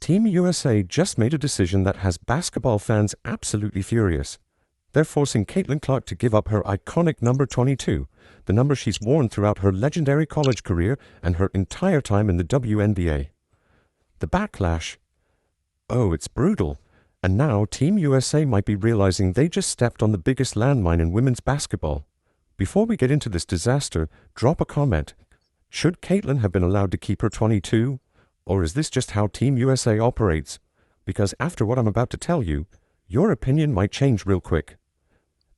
Team USA just made a decision that has basketball fans absolutely furious. They're forcing Caitlin Clark to give up her iconic number 22, the number she's worn throughout her legendary college career and her entire time in the WNBA. The backlash? Oh, it's brutal. And now Team USA might be realizing they just stepped on the biggest landmine in women's basketball. Before we get into this disaster, drop a comment. Should Caitlin have been allowed to keep her 22? Or is this just how Team USA operates? Because after what I'm about to tell you, your opinion might change real quick.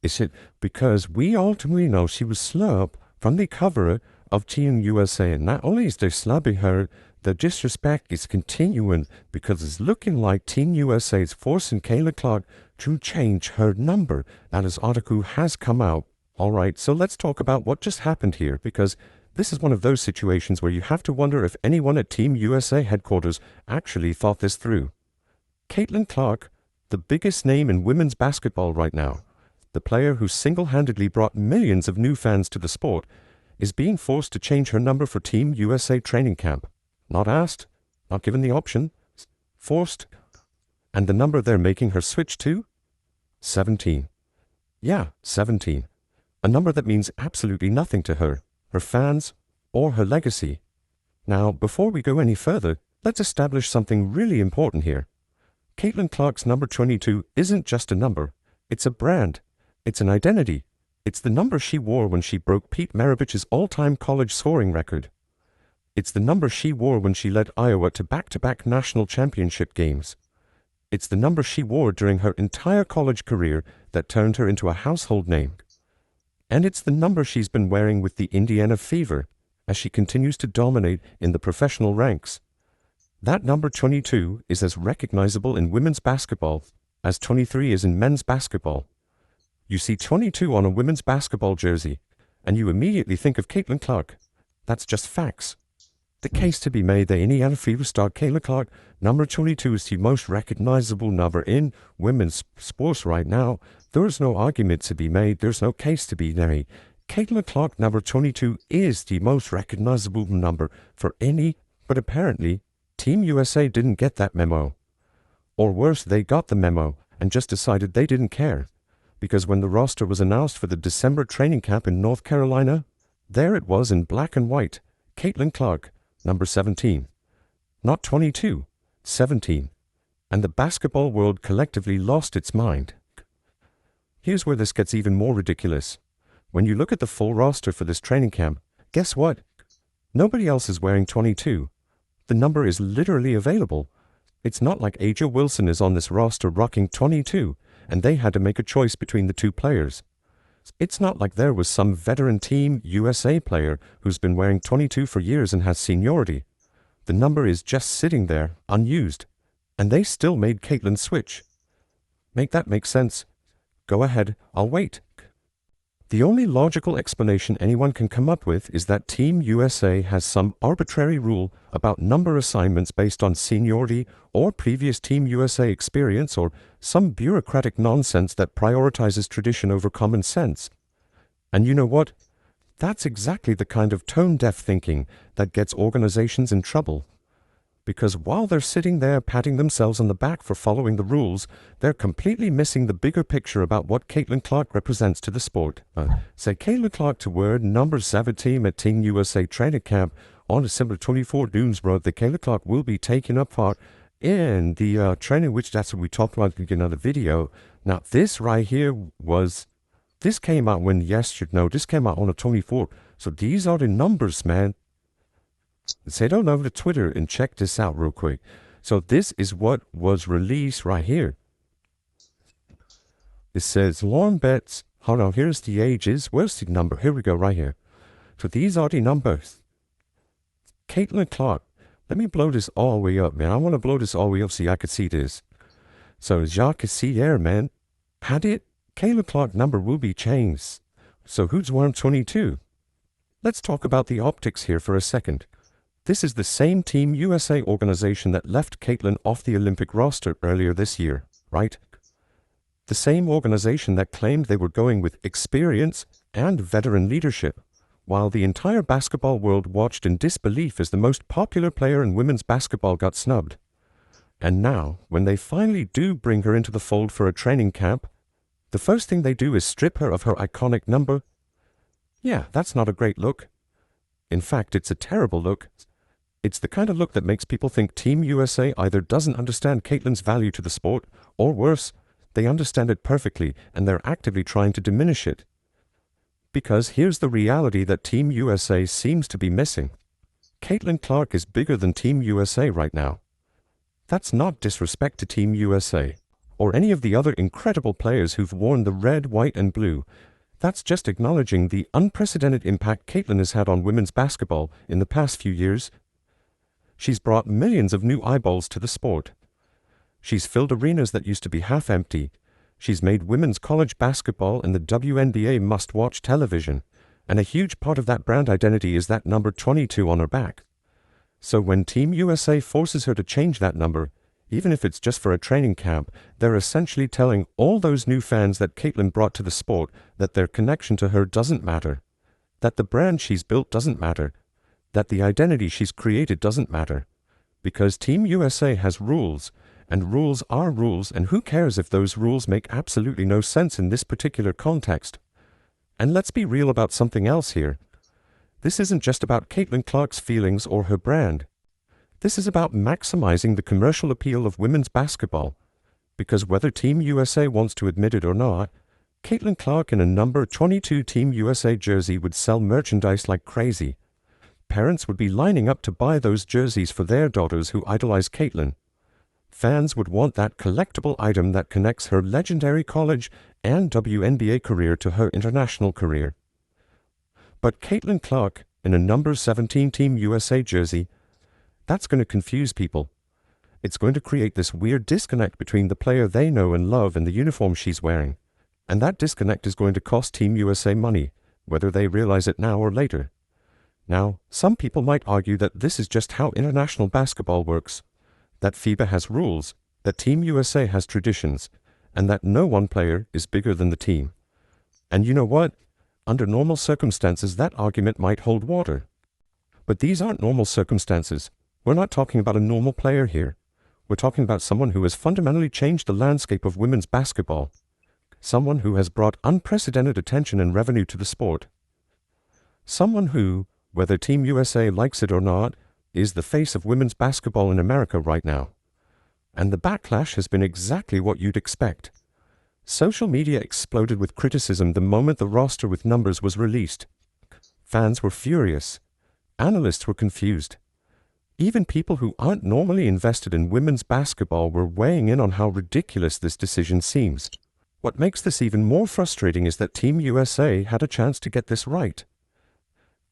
Is it because we ultimately know she was slubbed from the cover of Team USA, and not only is they slubbing her, the disrespect is continuing because it's looking like Team USA is forcing Caitlin Clark to change her number. Now this article has come out. Alright, so let's talk about what just happened here, because this is one of those situations where you have to wonder if anyone at Team USA headquarters actually thought this through. Caitlin Clark, the biggest name in women's basketball right now, the player who single-handedly brought millions of new fans to the sport, is being forced to change her number for Team USA training camp. Not asked, not given the option, forced. And the number they're making her switch to? 17. Yeah, 17. A number that means absolutely nothing to her, her fans, or her legacy. Now, before we go any further, let's establish something really important here. Caitlin Clark's number 22 isn't just a number. It's a brand. It's an identity. It's the number she wore when she broke Pete Maravich's all-time college scoring record. It's the number she wore when she led Iowa to back-to-back national championship games. It's the number she wore during her entire college career that turned her into a household name. And it's the number she's been wearing with the Indiana Fever as she continues to dominate in the professional ranks. That number 22 is as recognizable in women's basketball as 23 is in men's basketball. You see 22 on a women's basketball jersey, and you immediately think of Caitlin Clark. That's just facts. The case to be made that Indiana Fever star Caitlin Clark, number 22, is the most recognizable number in women's sports right now. There is no argument to be made. There's no case to be made. Caitlin Clark, number 22, is the most recognizable number for any, but apparently, Team USA didn't get that memo. Or worse, they got the memo and just decided they didn't care. Because when the roster was announced for the December training camp in North Carolina, there it was in black and white. Caitlin Clark, number 17. Not 22, 17. And the basketball world collectively lost its mind. Here's where this gets even more ridiculous. When you look at the full roster for this training camp, guess what? Nobody else is wearing 22. The number is literally available. It's not like Aja Wilson is on this roster rocking 22, and they had to make a choice between the two players. It's not like there was some veteran Team USA player who's been wearing 22 for years and has seniority. The number is just sitting there, unused, and they still made Caitlin switch. Make that make sense? Go ahead, I'll wait. The only logical explanation anyone can come up with is that Team USA has some arbitrary rule about number assignments based on seniority or previous Team USA experience, or some bureaucratic nonsense that prioritizes tradition over common sense. And you know what? That's exactly the kind of tone-deaf thinking that gets organizations in trouble. Because while they're sitting there patting themselves on the back for following the rules, they're completely missing the bigger picture about what Caitlin Clark represents to the sport. Say Caitlin Clark to wear number 17 at Team USA training camp on December 24 news wrote that Caitlin Clark will be taking up part in the training, which that's what we talked about in another video. Now this right here this came out this came out on the 24th. So these are the numbers, man. Head on over to Twitter and check this out real quick. So this is what was released right here. It says Lauren Betts. Hold on, here's the ages. Where's the number? Here we go, right here. So these are the numbers. Caitlin Clark. Let me blow this all the way up, man. I want to blow this all the way up so y'all can see this. So as y'all can see there, man. Caitlin Clark number will be changed. So who's wearing 22? Let's talk about the optics here for a second. This is the same Team USA organization that left Caitlin off the Olympic roster earlier this year, right? The same organization that claimed they were going with experience and veteran leadership, while the entire basketball world watched in disbelief as the most popular player in women's basketball got snubbed. And now, when they finally do bring her into the fold for a training camp, the first thing they do is strip her of her iconic number. Yeah, that's not a great look. In fact, it's a terrible look. It's the kind of look that makes people think Team USA either doesn't understand Caitlyn's value to the sport, or worse, they understand it perfectly and they're actively trying to diminish it. Because here's the reality that Team USA seems to be missing. Caitlin Clark is bigger than Team USA right now. That's not disrespect to Team USA, or any of the other incredible players who've worn the red, white, and blue. That's just acknowledging the unprecedented impact Caitlin has had on women's basketball in the past few years. She's brought millions of new eyeballs to the sport. She's filled arenas that used to be half empty. She's made women's college basketball and the WNBA must-watch television, and a huge part of that brand identity is that number 22 on her back. So when Team USA forces her to change that number, even if it's just for a training camp, they're essentially telling all those new fans that Caitlin brought to the sport that their connection to her doesn't matter, that the brand she's built doesn't matter, that the identity she's created doesn't matter. Because Team USA has rules, and rules are rules, and who cares if those rules make absolutely no sense in this particular context? And let's be real about something else here. This isn't just about Caitlin Clark's feelings or her brand. This is about maximizing the commercial appeal of women's basketball. Because whether Team USA wants to admit it or not, Caitlin Clark in a number 22 Team USA jersey would sell merchandise like crazy. Parents would be lining up to buy those jerseys for their daughters who idolize Caitlin. Fans would want that collectible item that connects her legendary college and WNBA career to her international career. But Caitlin Clark in a number 17 Team USA jersey, that's going to confuse people. It's going to create this weird disconnect between the player they know and love and the uniform she's wearing. And that disconnect is going to cost Team USA money, whether they realize it now or later. Now, some people might argue that this is just how international basketball works, that FIBA has rules, that Team USA has traditions, and that no one player is bigger than the team. And you know what? Under normal circumstances, that argument might hold water. But these aren't normal circumstances. We're not talking about a normal player here. We're talking about someone who has fundamentally changed the landscape of women's basketball. Someone who has brought unprecedented attention and revenue to the sport. Someone who, whether Team USA likes it or not, is the face of women's basketball in America right now. And the backlash has been exactly what you'd expect. Social media exploded with criticism the moment the roster with numbers was released. Fans were furious. Analysts were confused. Even people who aren't normally invested in women's basketball were weighing in on how ridiculous this decision seems. What makes this even more frustrating is that Team USA had a chance to get this right.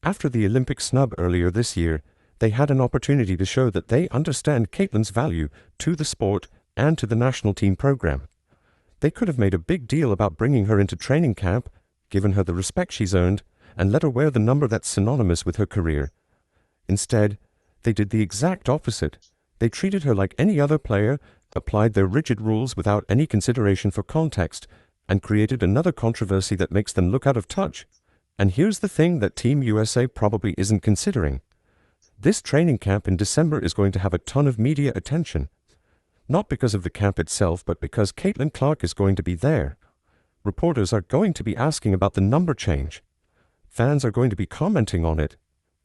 After the Olympic snub earlier this year, they had an opportunity to show that they understand Caitlin's value to the sport and to the national team program. They could have made a big deal about bringing her into training camp, given her the respect she's earned, and let her wear the number that's synonymous with her career. Instead, they did the exact opposite. They treated her like any other player, applied their rigid rules without any consideration for context, and created another controversy that makes them look out of touch. And here's the thing that Team USA probably isn't considering. This training camp in December is going to have a ton of media attention. Not because of the camp itself, but because Caitlin Clark is going to be there. Reporters are going to be asking about the number change. Fans are going to be commenting on it.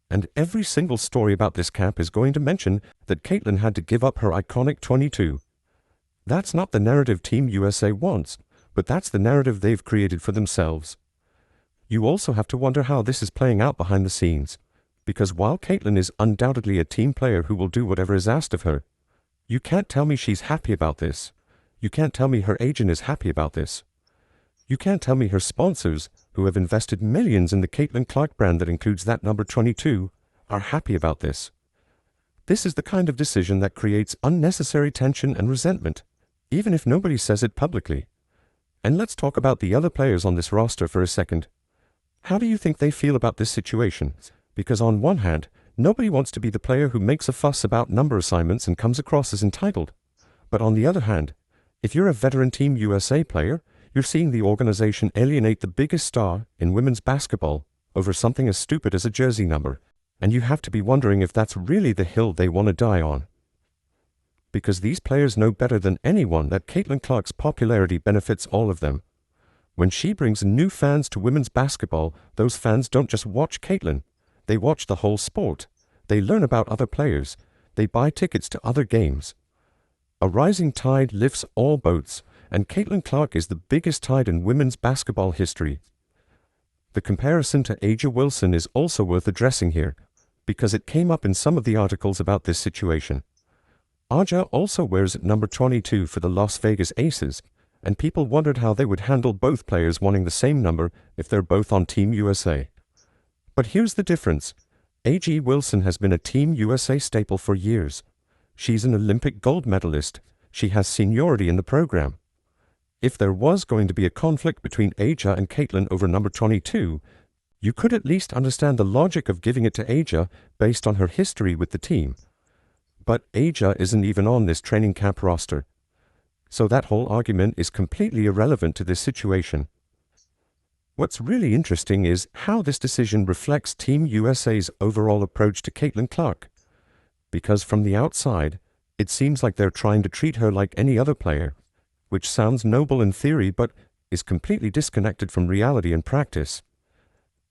And every single story about this camp is going to mention that Caitlin had to give up her iconic 22. That's not the narrative Team USA wants, but that's the narrative they've created for themselves. You also have to wonder how this is playing out behind the scenes. Because while Caitlin is undoubtedly a team player who will do whatever is asked of her, you can't tell me she's happy about this. You can't tell me her agent is happy about this. You can't tell me her sponsors, who have invested millions in the Caitlin Clark brand that includes that number 22, are happy about this. This is the kind of decision that creates unnecessary tension and resentment, even if nobody says it publicly. And let's talk about the other players on this roster for a second. How do you think they feel about this situation? Because on one hand, nobody wants to be the player who makes a fuss about number assignments and comes across as entitled. But on the other hand, if you're a veteran Team USA player, you're seeing the organization alienate the biggest star in women's basketball over something as stupid as a jersey number, and you have to be wondering if that's really the hill they want to die on. because these players know better than anyone that Caitlin Clark's popularity benefits all of them. When she brings new fans to women's basketball, those fans don't just watch Caitlin. They watch the whole sport. They learn about other players. They buy tickets to other games. A rising tide lifts all boats, and Caitlin Clark is the biggest tide in women's basketball history. The comparison to A'ja Wilson is also worth addressing here, because it came up in some of the articles about this situation. A'ja also wears number 22 for the Las Vegas Aces, and people wondered how they would handle both players wanting the same number if they're both on Team USA. But here's the difference. A'ja Wilson has been a Team USA staple for years. She's an Olympic gold medalist. She has seniority in the program. If there was going to be a conflict between A'ja and Caitlin over number 22, you could at least understand the logic of giving it to A'ja based on her history with the team. But A'ja isn't even on this training camp roster. So that whole argument is completely irrelevant to this situation. What's really interesting is how this decision reflects Team USA's overall approach to Caitlin Clark. Because from the outside, it seems like they're trying to treat her like any other player, which sounds noble in theory but is completely disconnected from reality and practice.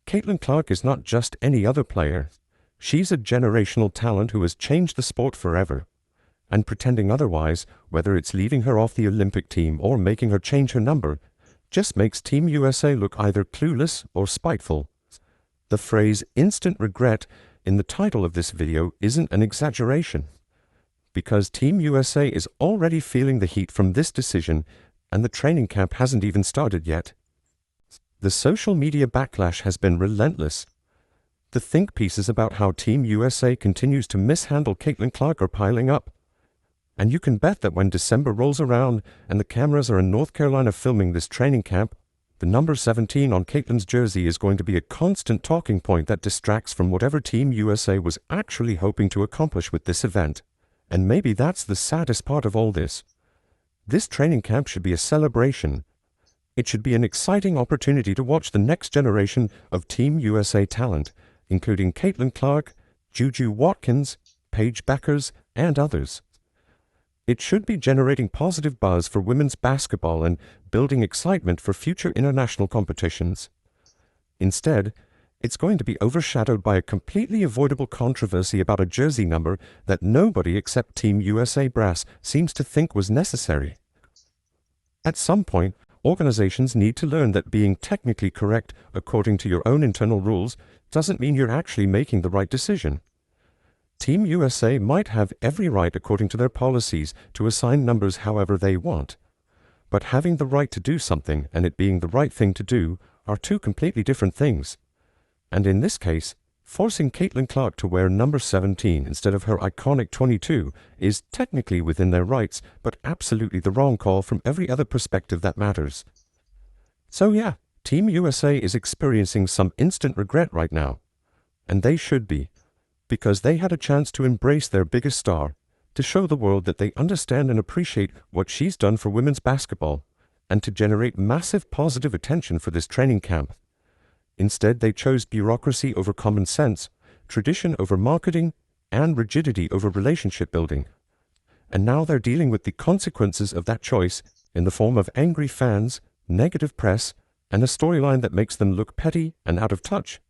Caitlin Clark is not just any other player. She's a generational talent who has changed the sport forever. And pretending otherwise, whether it's leaving her off the Olympic team or making her change her number, just makes Team USA look either clueless or spiteful. The phrase instant regret in the title of this video isn't an exaggeration, because Team USA is already feeling the heat from this decision, and the training camp hasn't even started yet. The social media backlash has been relentless. The think pieces about how Team USA continues to mishandle Caitlin Clark are piling up. And you can bet that when December rolls around and the cameras are in North Carolina filming this training camp, the number 17 on Caitlin's jersey is going to be a constant talking point that distracts from whatever Team USA was actually hoping to accomplish with this event. And maybe that's the saddest part of all this. This training camp should be a celebration. It should be an exciting opportunity to watch the next generation of Team USA talent, including Caitlin Clark, Juju Watkins, Paige Bueckers, and others. It should be generating positive buzz for women's basketball and building excitement for future international competitions. Instead, it's going to be overshadowed by a completely avoidable controversy about a jersey number that nobody except Team USA brass seems to think was necessary. At some point, organizations need to learn that being technically correct according to your own internal rules doesn't mean you're actually making the right decision. Team USA might have every right according to their policies to assign numbers however they want, but having the right to do something and it being the right thing to do are two completely different things. And in this case, forcing Caitlin Clark to wear number 17 instead of her iconic 22 is technically within their rights, but absolutely the wrong call from every other perspective that matters. So yeah, Team USA is experiencing some instant regret right now, and they should be, because they had a chance to embrace their biggest star, to show the world that they understand and appreciate what she's done for women's basketball, and to generate massive positive attention for this training camp. Instead, they chose bureaucracy over common sense, tradition over marketing, and rigidity over relationship building. And now they're dealing with the consequences of that choice in the form of angry fans, negative press, and a storyline that makes them look petty and out of touch.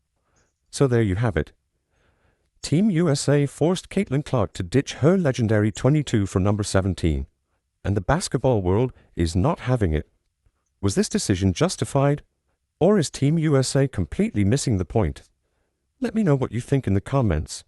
So there you have it. Team USA forced Caitlin Clark to ditch her legendary 22 for number 17, and the basketball world is not having it. Was this decision justified, or is Team USA completely missing the point? Let me know what you think in the comments.